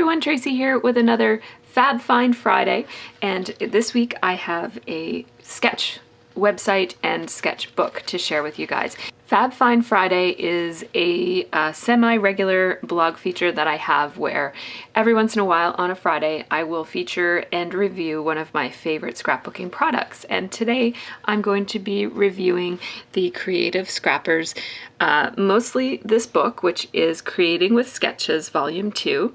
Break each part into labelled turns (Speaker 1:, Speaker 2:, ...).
Speaker 1: everyone, Tracy here with another Fab Find Friday, and this week I have a sketch website and sketchbook to share with you guys. Fab Find Friday is a semi-regular blog feature that I have where every once in a while on a Friday I will feature and review one of my favorite scrapbooking products. And today I'm going to be reviewing the Creative Scrappers, mostly this book, which is Creating with Sketches Volume 2.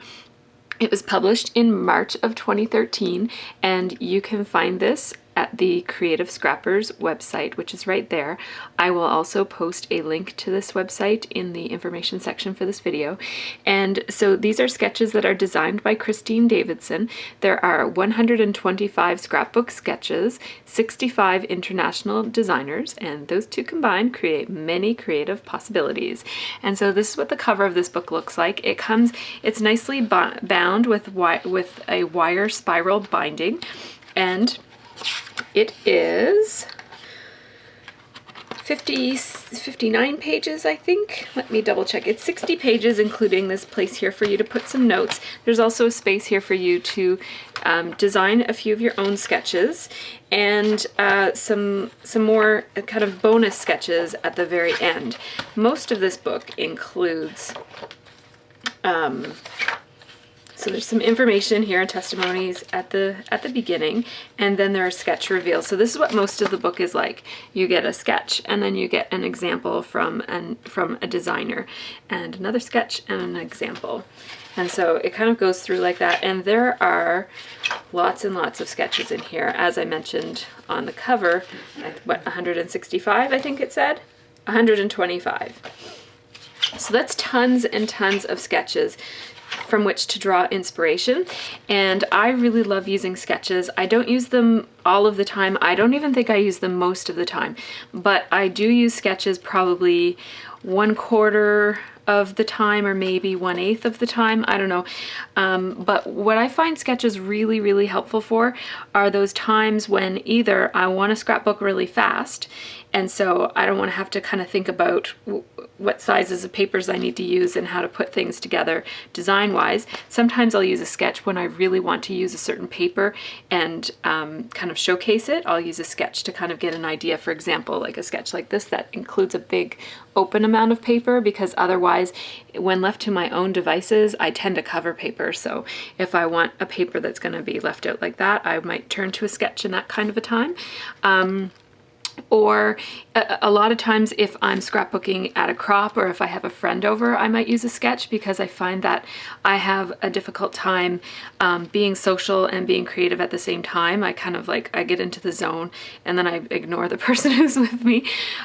Speaker 1: It was published in March of 2013, and you can find this at the Creative Scrappers website, which is right there. I will also post a link to this website in the information section for this video. And so these are sketches that are designed by Christine Davidson. There are 125 scrapbook sketches, 65 international designers, and those two combined create many creative possibilities. And so this is what the cover of this book looks like. It's nicely bound with a wire spiral binding, and it is 59 pages, I think. Let me double check. It's 60 pages, including this place here for you to put some notes. There's also a space here for you to design a few of your own sketches, and some more kind of bonus sketches at the very end. Most of this book includes so there's some information here and testimonies at the beginning, and then there are sketch reveals. So this is what most of the book is like. You get a sketch, and then you get an example from a designer, and another sketch and an example. And so it kind of goes through like that, and there are lots and lots of sketches in here. As I mentioned on the cover, what, 165, I think it said? 125. So that's tons and tons of sketches from which to draw inspiration, and I really love using sketches. I don't use them all of the time. I don't even think I use them most of the time, but I do use sketches probably 1/4 of the time, or maybe 1/8 of the time, I don't know. But what I find sketches really, really helpful for are those times when either I want to scrapbook really fast, and so I don't want to have to kind of think about what sizes of papers I need to use and how to put things together design-wise. Sometimes I'll use a sketch when I really want to use a certain paper and kind of showcase it. I'll use a sketch to kind of get an idea. For example, like a sketch like this that includes a big open amount of paper, because otherwise, when left to my own devices, I tend to cover paper. So if I want a paper that's going to be left out like that, I might turn to a sketch in that kind of a time. Or a lot of times if I'm scrapbooking at a crop, or if I have a friend over, I might use a sketch, because I find that I have a difficult time being social and being creative at the same time. I kind of I get into the zone, and then I ignore the person who's with me,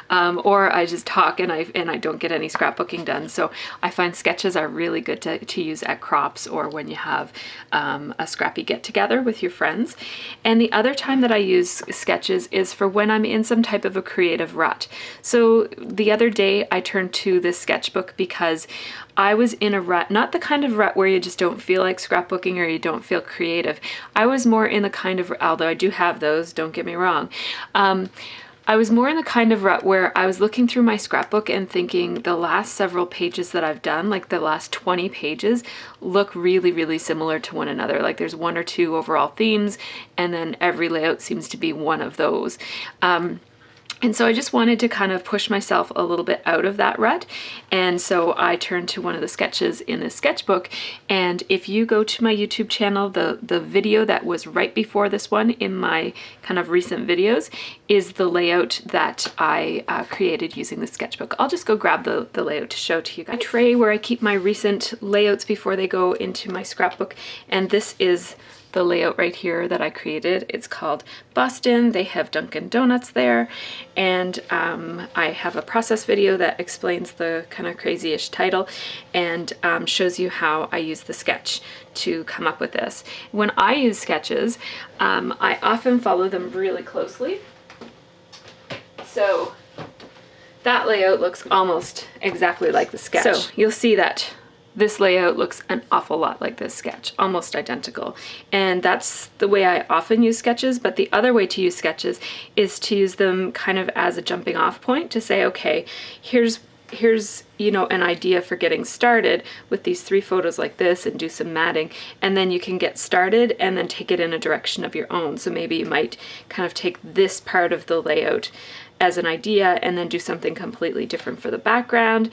Speaker 1: or I just talk and I don't get any scrapbooking done. So I find sketches are really good to use at crops, or when you have a scrappy get together with your friends. And the other time that I use sketches is for when I'm in some type of a creative rut. So the other day I turned to this sketchbook because I was in a rut, not the kind of rut where you just don't feel like scrapbooking or you don't feel creative. I was more in the kind of, although I do have those, don't get me wrong, I was more in the kind of rut where I was looking through my scrapbook and thinking the last several pages that I've done, like the last 20 pages, look really, really similar to one another. Like there's one or two overall themes, and then every layout seems to be one of those. And so I just wanted to kind of push myself a little bit out of that rut. And so I turned to one of the sketches in this sketchbook. And if you go to my YouTube channel, the video that was right before this one in my kind of recent videos is the layout that I created using the sketchbook. I'll just go grab the layout to show to you guys. A tray where I keep my recent layouts before they go into my scrapbook. And this is the layout right here that I created. It's called Boston. They have Dunkin' Donuts there, and I have a process video that explains the kind of crazy-ish title and shows you how I use the sketch to come up with this. When I use sketches, I often follow them really closely. So that layout looks almost exactly like the sketch. So you'll see that this layout looks an awful lot like this sketch, almost identical. And that's the way I often use sketches, but the other way to use sketches is to use them kind of as a jumping off point to say, okay, here's you know, an idea for getting started with these 3 photos like this and do some matting, and then you can get started and then take it in a direction of your own. So maybe you might kind of take this part of the layout as an idea and then do something completely different for the background,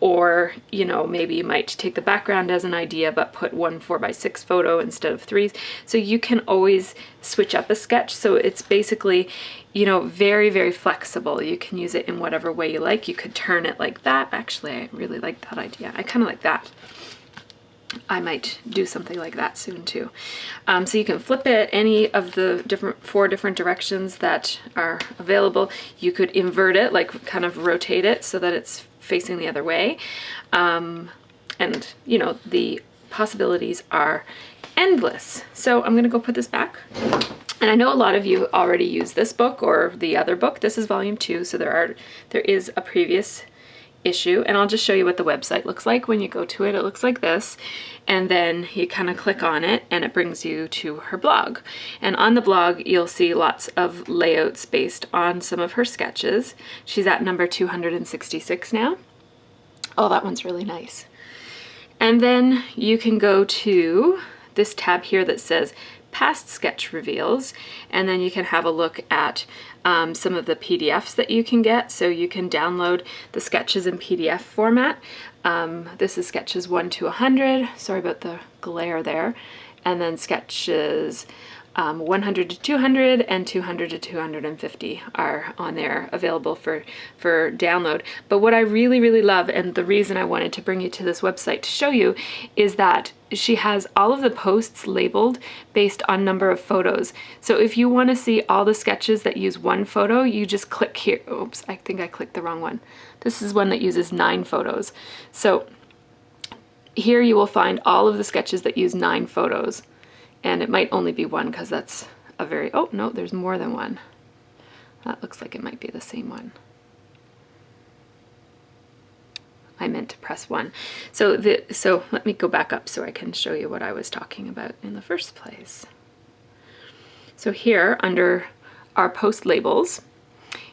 Speaker 1: or you know, maybe you might take the background as an idea but put 1 4x6 photo instead of 3. So you can always switch up a sketch. So it's basically, you know, very, very flexible. You can use it in whatever way you like. You could turn it like that. Actually, I really like that idea. I kind of like that. I might do something like that soon too. So you can flip it any of the 4 different directions that are available. You could invert it, like kind of rotate it so that it's facing the other way. And you know, the possibilities are endless. So I'm gonna go put this back. And I know a lot of you already use this book or the other book. This is volume 2, so there is a previous issue, and I'll just show you what the website looks like. When you go to it, it looks like this, and then you kind of click on it and it brings you to her blog. And on the blog you'll see lots of layouts based on some of her sketches. She's at number 266 now. Oh, that one's really nice. And then you can go to this tab here that says past sketch reveals, and then you can have a look at some of the PDFs that you can get. So you can download the sketches in PDF format. This is sketches 1 to 100. Sorry about the glare there. And then sketches 100 to 200 and 200 to 250 are on there, available for download. But what I really, really love, and the reason I wanted to bring you to this website to show you, is that she has all of the posts labeled based on number of photos. So if you want to see all the sketches that use 1 photo, you just click here. Oops, I think I clicked the wrong one. This is one that uses 9 photos. So here you will find all of the sketches that use 9 photos. And it might only be 1 because that's a very, oh no, there's more than 1. That looks like it might be the same one. I meant to press 1. So let me go back up so I can show you what I was talking about in the first place. So here under our post labels,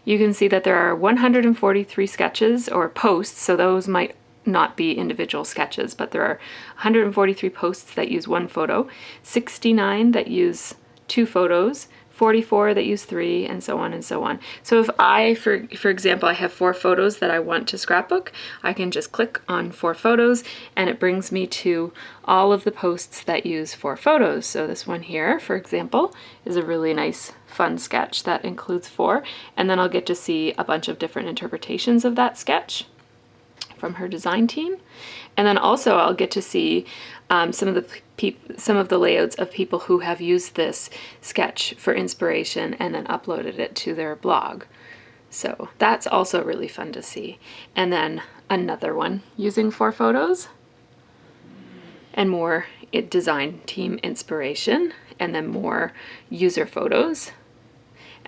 Speaker 1: you can see that there are 143 sketches or posts, so those might not be individual sketches, but there are 143 posts that use 1 photo, 69 that use 2 photos, 44 that use 3, and so on and so on. So if I, for example, I have 4 photos that I want to scrapbook, I can just click on 4 photos and it brings me to all of the posts that use 4 photos. So this one here, for example, is a really nice fun sketch that includes 4, and then I'll get to see a bunch of different interpretations of that sketch from her design team. And then also I'll get to see some of the layouts of people who have used this sketch for inspiration and then uploaded it to their blog. So that's also really fun to see. And then another one using 4 photos and more design team inspiration, and then more user photos.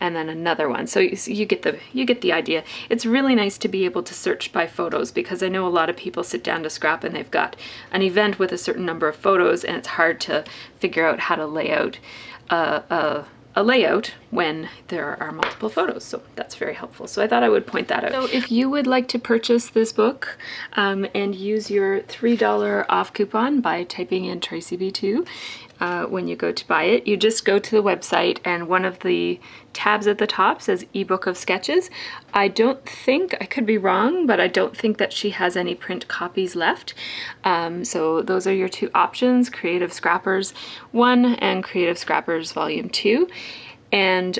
Speaker 1: And then another one. So you get the idea. It's really nice to be able to search by photos, because I know a lot of people sit down to scrap and they've got an event with a certain number of photos, and it's hard to figure out how to lay out a layout when there are multiple photos. So that's very helpful. So I thought I would point that out. So if you would like to purchase this book and use your $3 off coupon by typing in TracyB2, when you go to buy it, you just go to the website, and one of the tabs at the top says ebook of sketches. I don't think, I could be wrong, but I don't think that she has any print copies left. So those are your 2 options, Creative Scrappers 1 and Creative Scrappers Volume 2. And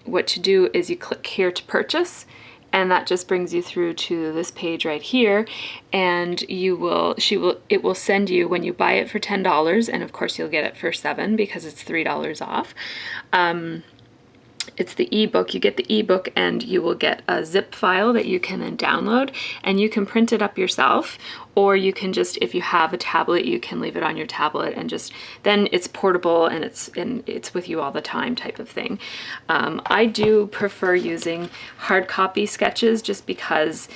Speaker 1: what to do is you click here to purchase, and that just brings you through to this page right here, and it will send you, when you buy it for $10, and of course you'll get it for $7 because it's $3 off. It's the ebook. You get the ebook, and you will get a zip file that you can then download, and you can print it up yourself, or you can just, if you have a tablet, you can leave it on your tablet, and just then it's portable and it's with you all the time type of thing. I do prefer using hard copy sketches just because,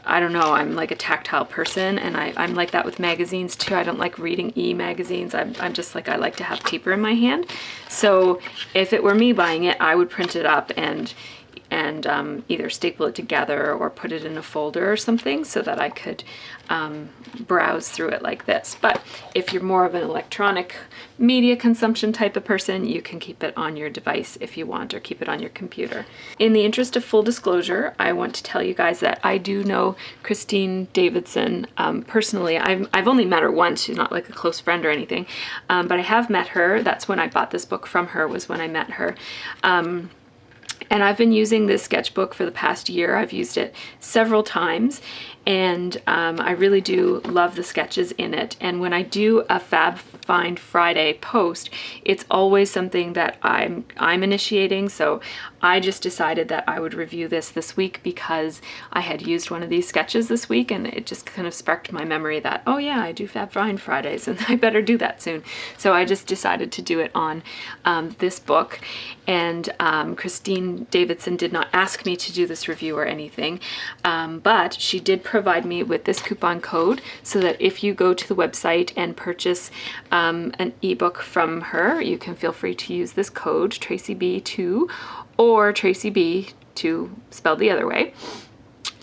Speaker 1: I don't know, I'm like a tactile person, and I'm like that with magazines too. I don't like reading e-magazines. I'm just like, I like to have paper in my hand. So if it were me buying it, I would print it up, and and either staple it together or put it in a folder or something so that I could browse through it like this. But if you're more of an electronic media consumption type of person, you can keep it on your device if you want, or keep it on your computer. In the interest of full disclosure, I want to tell you guys that I do know Christine Davidson personally. I've only met her once. She's not like a close friend or anything, but I have met her. That's when I bought this book from her, was when I met her. And I've been using this sketchbook for the past year. I've used it several times, and I really do love the sketches in it. And when I do a Fab Find Friday post, it's always something that I'm initiating. So I just decided that I would review this week because I had used one of these sketches this week, and it just kind of sparked my memory that, oh yeah, I do Fab Find Fridays and I better do that soon. So I just decided to do it on this book. And Christine Davidson did not ask me to do this review or anything, but she did provide me with this coupon code so that if you go to the website and purchase an ebook from her, you can feel free to use this code, TracyB2, or TracyB2 spelled the other way.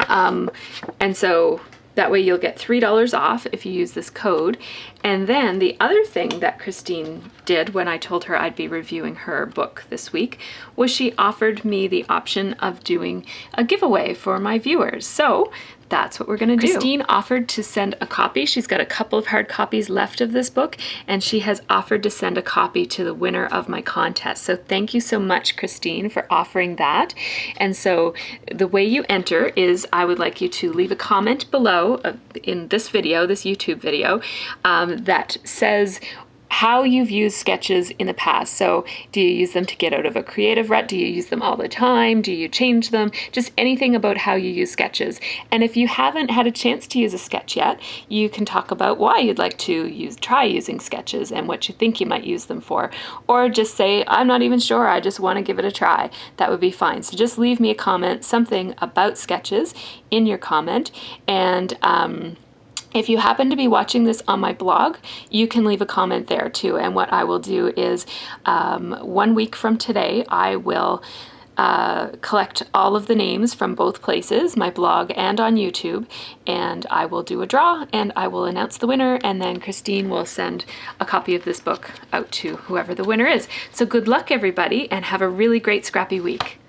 Speaker 1: And so that way you'll get $3 off if you use this code. And then the other thing that Christine did when I told her I'd be reviewing her book this week was she offered me the option of doing a giveaway for my viewers. So that's what we're gonna do. Christine offered to send a copy. She's got a couple of hard copies left of this book, and she has offered to send a copy to the winner of my contest. So thank you so much, Christine, for offering that. And so the way you enter is I would like you to leave a comment below in this video, this YouTube video, that says how you've used sketches in the past. So do you use them to get out of a creative rut? Do you use them all the time? Do you change them? Just anything about how you use sketches. And if you haven't had a chance to use a sketch yet, you can talk about why you'd like to try using sketches and what you think you might use them for. Or just say, I'm not even sure, I just want to give it a try. That would be fine. So just leave me a comment, something about sketches in your comment. And if you happen to be watching this on my blog, you can leave a comment there too. And what I will do is 1 week from today, I will collect all of the names from both places, my blog and on YouTube, and I will do a draw and I will announce the winner, and then Christine will send a copy of this book out to whoever the winner is. So good luck, everybody, and have a really great scrappy week.